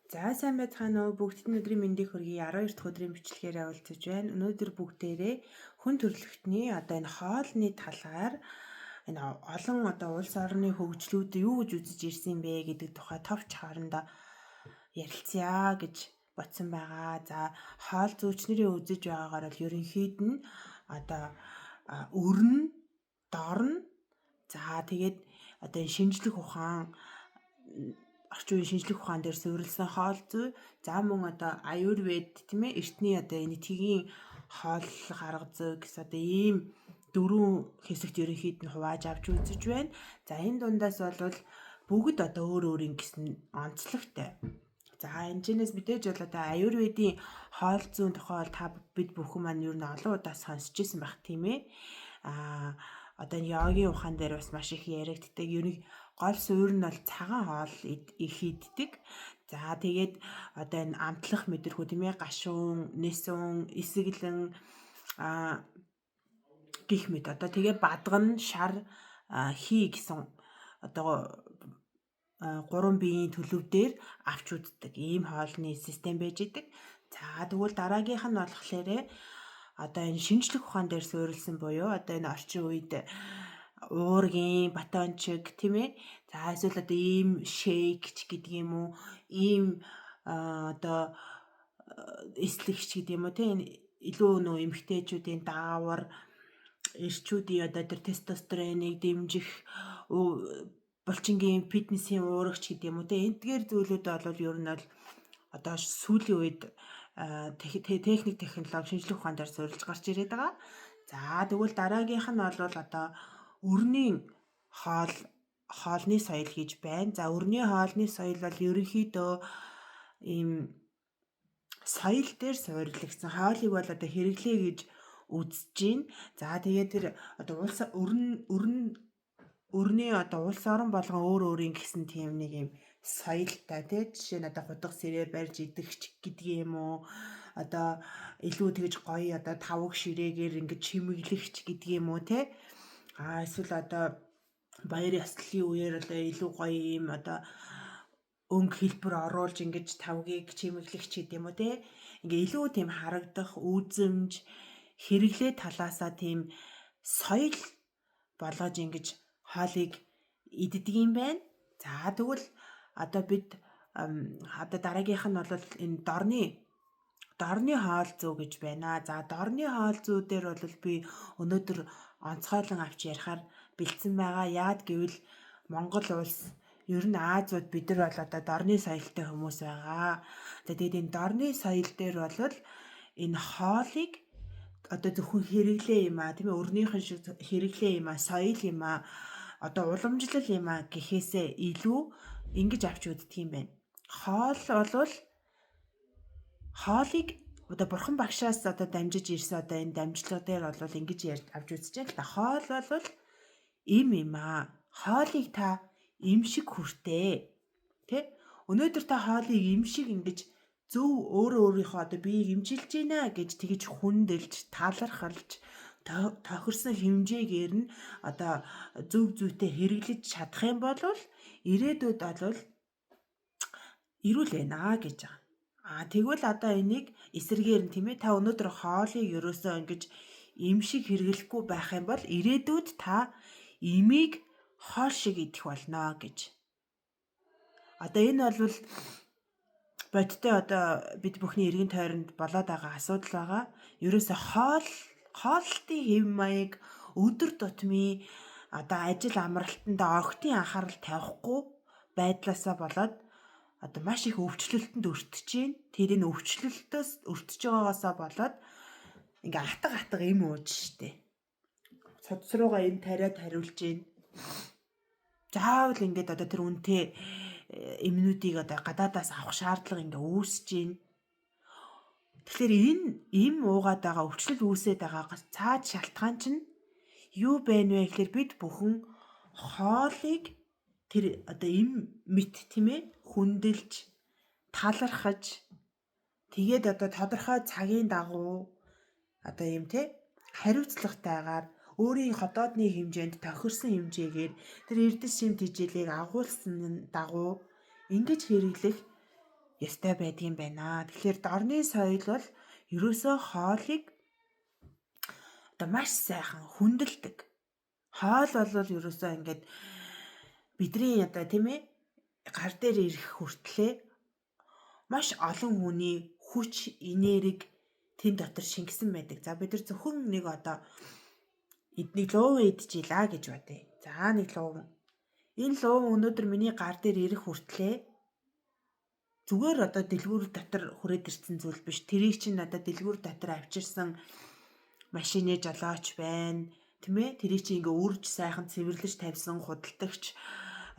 За сайн байцгаана уу бүгдд нь өдрийн мэндийг хүргэе 12 дахь өдрийн бичлэгээр уулзаж байна. Өнөөдөр бүгдээрээ хүн төрөлхтний энэ хоолны талаар энэ олон улс орны хөгжлүүд юу гэж үзэж ирсэн бэ гэдэг тухай товч хоорондоо ярилцъя гэж бодсон байгаа. За хоол зүйчнэрийн үзэж байгаагаар бол ерөнхийд нь өрн, дорн, за тэгээд энэ шинжлэх ухаан орчин үеийн шинжлэх ухаан дээр суурилсан хоол зүй, за мөн аюурвед тийм ээ эртний нэтгийн хоол арга зүй гэсэн ийм дөрвөн хэсэгт ерөнхийд нь хувааж авч үзэж байна. За энэ дундаас бол бүгд өөр өөрийн гэсэн онцлогтой. За энэчнээс мэдээж бол аюурведийн хоол зүйн тухай бид бүхэн маань ер нь олон удаа сонсч ирсэн байх тийм ээ. Энэ йогийн ухаан дээр бас маш их яригддаг. Ерөнхий гол суурь нь бол цагаан хоол их иддэг. За тэгээд энэ амтлах мэдрэхүү тийм ээ гашуун, нэсүн, эсэглэн гих мэт тэгээ бадган, шар, хий гэсэн 3 биеийн төлөв дээр авч үздэг ийм хоолны систем байж идэг. За тэгвэл дараагийнх нь болохоор энэ шинжлэх ухаан дээр суурилсан буюу энэ орчин үед уургийн батончиг тийм ээ. За эсвэл ийм шейкч гэдэг юм уу? Ийм эслэгч гэдэг юм уу тийм илүү эмэгтэйчүүдийн даавар эрчүүдийн тэр тестостероныг дэмжих булчингийн фитнесийн уурагч гэдэг юм уу тийм эдгээр зүйлүүд бол ер нь сүүлийн үед техник технологи шинжлэх ухаан дээр суурилж гарч ирээд байгаа. За тэгвэл дараагийнх нь бол өрний хоолны соёл гэж байна. За өрний хоолны соёл бол ерөнхийдөө ийм соёл дээр суурилсан хоолыг бол хэрэглэе гэж үзэж байна. За тэгээд тэр өрний улс орон болгон өөр өөрийн гэсэн тийм нэг юм соёлтой тий жишээ нь хутга сэрээр барьж идэгч гэдэг юм уу илүү тэгж гоё тавг ширээгээр ингэж чимэглэгч гэдэг юм уу тий эсвэл баяр ёслолын үеэр илүү гоё юм өнгө хэлбэр оруулж ингэж тавгийг чимэглэгч гэдэг юм уу тий ингээ илүү тийм харагдах үзэмж хэрэглээ талаасаа тийм соёл болгож ингэж хоолыг иддэг юм байна. За тэгвэл бид дараагийнх нь бол энэ дорны хоол зүй гэж байна. За дорны хоол зүй дээр бол би өнөөдөр онцгойлон авч ярихаар бэлдсэн байгаа. Яад гэвэл Монгол улс ер нь Азиуд бид нар бол дорны соёлтой хүмүүс байгаа. За тэгээд энэ дорны соёл дээр бол энэ хоолыг зөвхөн хэрэглээ юм тийм ээ өрнийхэн шиг хэрэглээ юм соёл юм уламжлал юм гэхээсээ илүү ингэж авч үздэг юм байна. Хоол бол хоолыг бурхан багшаас дамжиж ирсэн энэ дамжлага дээр бол ингэж авч үзэж байна л да. Хоол бол им юм хоолыг та им шиг хүртээ. Тэ? Өнөөдөр та хоолыг им шиг ингэж зөв өөрийнхөө биеийг имчилж байна гэж тэгж хүндэлж, талархалж, тохирсон хэмжээгээр нь зөв зүйтэй хэрэглэж чадах юм бол ирээдүйд бол эрүүл байна гэж байгаа. Тэгвэл энийг эсрэгээр нь тийм ээ та өнөөдөр хоолыг ерөөсөө ингэж им шиг хэрэглэхгүй байх юм бол ирээдүйд та имийг хоол шиг идэх болно гэж. Энэ бол бодтой бид бүхний эргэн тойронд болоод байгаа асуудал байгаа. Ерөөсөө хоолтын хэв маяг өдөр тутмын ажил амралтанд огтын анхаарал тавихгүй байдлаасаа болоод маш их өвчлөлтөнд өртөж байна. Тэр энэ өвчлөлтөөс өртөж байгаагаасаа болоод ингээ атга им ууж штэ. Цодс руугаа энэ тариад хариулж байна. Заавал ингээд тэр үнэтэй эмнүүдийг гадаадаас авах шаардлага ингээ үүсэж байна. Тэгэхээр энэ им уугаад байгаа өвчлөл үүсээд байгаа цаад шалтгаан чинь юу байна вэ гэхээр бид бүхэн хоолыг тэр им мэт тийм ээ хүндэлж талархаж тэгээд тодорхой цагийн дагуу ийм тий хариуцлагатайгаар өөрийн хотоодны хэмжээнд тохирсон хэмжээгээр тэр эрдэс шимт хичээлийг агуулсан дагуу ингэж хэрэглэх ёстой байдгийн байна. Тэгэхээр дорны соёл бол ерөөсөө хоолыг одоо маш сайхан хүндэлдэг. Хоол бол ерөөсөө ингээд бидний одоо тийм ээ гар дээр ирэх хүртлээр маш олон хүний хүч, энерги тэн дотор шингэсэн байдаг. За бид нар зөвхөн нэг одоо эднийг луун идчихийла гэж бодъё. За нэг луун. Энэ луун өнөөдөр миний гар дээр ирэх хүртлээр зүгээр одоо дэлгүүр дотор хүрээд ирсэн зүйл биш. Тэрийг чинь одоо дэлгүүр дотор авчирсан машины жолооч байна. Тийм ээ? Тэрийг чинь ингээ үрж сайхан цэвэрлэж тавьсан худалдагч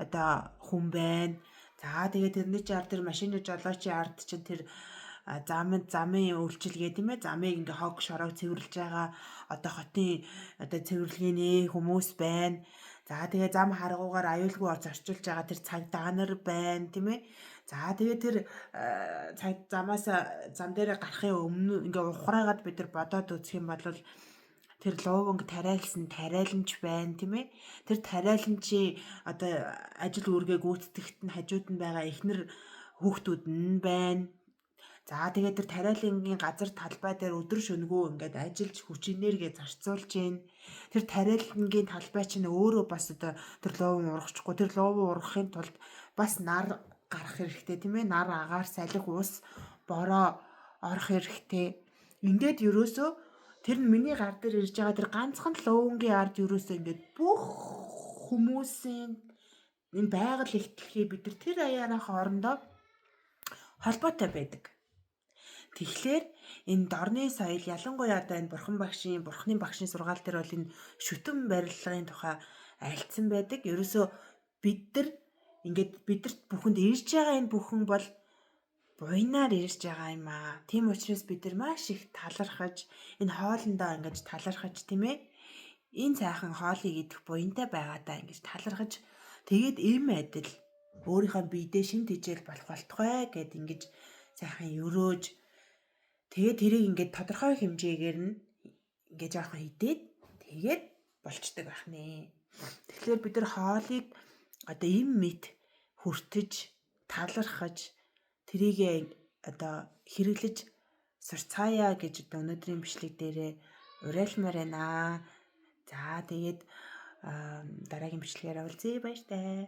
одоо хүн байна. За тэгээд тэрний чинь ард тэр машины жолоочийн ард чинь тэр замын үйлчилгээ тийм ээ? Замыг ингээ хог шорог цэвэрлж байгаа одоо хотын одоо цэвэрлэгээний хүмүүс байна. За тэгээ зам харгуугаар аюулгүй зорчилж байгаа тэр цагдаа нар байна, тийм ээ? За тэгээ тэр зам дээр гарахын өмнө ингээ ухраагаад бид нар бодоод үзэх юм бол тэр лууванг тариалсан тариаламж байна, тийм ээ? Тэр тариаламжийн одоо ажил үүргээ гүйцэтгэхт нь хажууд нь байгаа эхнэр хүүхдүүд нь байна. За тэгээд тэр тариалангийн газар талбай дээр өдөр шөнөгүй ингээд ажиллаж хүч энерги зарцуулж гин. Тэр тариалангийн талбай чинь өөрөө бас одоо тэр лууван ургачихгүй. Тэр лууван ургахын тулд бас нар гарах хэрэгтэй тийм ээ. Нар агаар салхи ус бороо орох хэрэгтэй. Ингээд ерөөсөө тэр нь миний гар дээр ирж байгаа тэр ганцхан луувангийн ард ерөөсөө ингээд бүх хүмүүсийн энэ байгаль ихтлэхий бид нар тэр аяараа хоорондоо холбоотой байдаг. Тэгэхээр энэ дорны соёл ялангуяа одоо энэ бурхны багшийн сургаал дээр бол энэ шүтэн барилгын тухай альцсан байдаг. Ерөөсөө бид нар ингээд бидэрт бүхэнд ирж байгаа энэ бүхэн бол буйнаар ирж байгаа юм аа. Тийм учраас бид нар маш их талархаж энэ хоолндоо ингэж талархаж тийм ээ. Энэ сайхан хоолыг идэх буянтай байгаадаа ингэж талархаж тэгээд эм адил өөрийнхөө биедээ шин тэжээл болох болтугай гэд ингэж сайхан өрөөж тэгээд тэрийг ингээд тодорхой хэмжээгээр нь ингээд жоохон идээд тэгээд болчдөг байх нэ. Тэгэхээр бид нар хоолыг одоо им мэд хүртэж талархаж тэрийг одоо хэрэглэж сурцгаая гэж одоо өнөөдрийн бичлэг дээрээ уриалмаар байна. За тэгээд дараагийн бичлэгээр уулзъя баяртай.